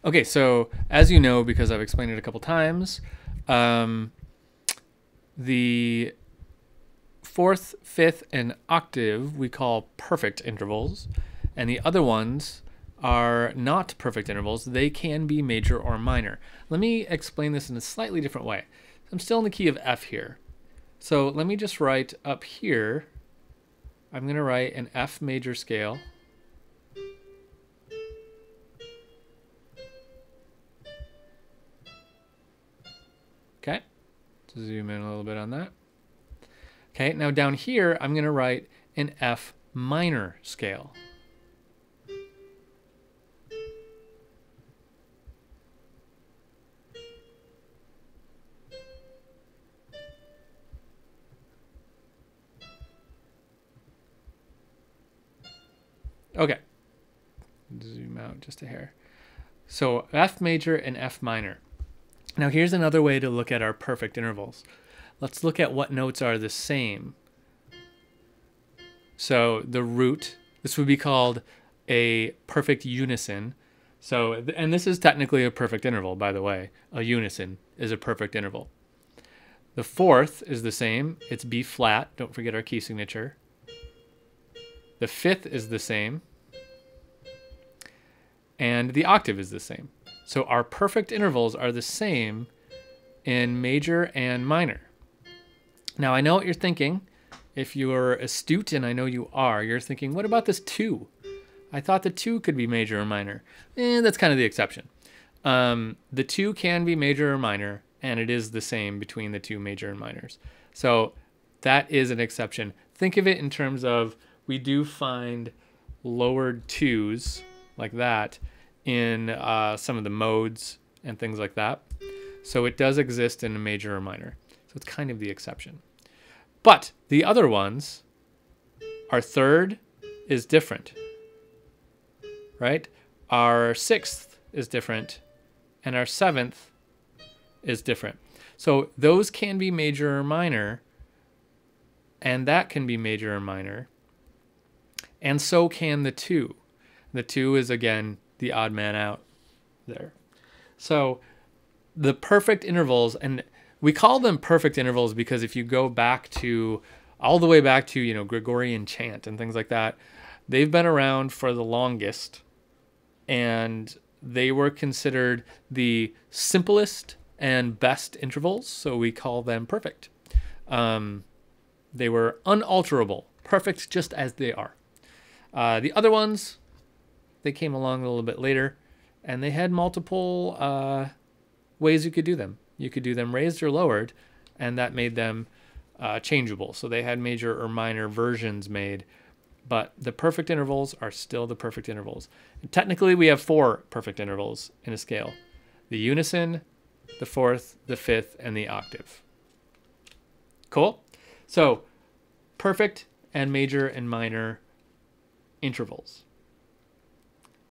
Okay, so as you know, because I've explained it a couple times, um, the fourth, fifth, and octave we call perfect intervals, and the other ones are not perfect intervals. They can be major or minor. Let me explain this in a slightly different way. I'm still in the key of F here. So let me just write up here, I'm going to write an F major scale. Okay, to zoom in a little bit on that. Okay, now down here, I'm going to write an F minor scale. Okay, zoom out just a hair. So F major and F minor. Now here's another way to look at our perfect intervals. Let's look at what notes are the same. So the root, this would be called a perfect unison. So, and this is technically a perfect interval, by the way. A unison is a perfect interval. The fourth is the same. It's B flat. Don't forget our key signature. The fifth is the same. And the octave is the same. So our perfect intervals are the same in major and minor. Now I know what you're thinking. If you're astute, and I know you are, you're thinking, what about this 2? I thought the 2 could be major or minor. That's kind of the exception. The 2 can be major or minor, and it is the same between the 2 major and minors. So that is an exception. Think of it in terms of we do find lowered 2s like that in some of the modes and things like that. So it does exist in a major or minor. So it's kind of the exception. But the other ones, our third is different, right? Our sixth is different, and our seventh is different. So those can be major or minor, and that can be major or minor, and so can the 2. The 2 is, again, the odd man out there. So the perfect intervals, and we call them perfect intervals because if you go back to, all the way back to, Gregorian chant and things like that, they've been around for the longest, and they were considered the simplest and best intervals, so we call them perfect. They were unalterable, perfect just as they are. The other ones, they came along a little bit later, and they had multiple ways you could do them. You could do them raised or lowered, and that made them changeable. So they had major or minor versions made, but the perfect intervals are still the perfect intervals. And technically, we have 4 perfect intervals in a scale: the unison, the fourth, the fifth, and the octave. Cool? So perfect and major and minor intervals.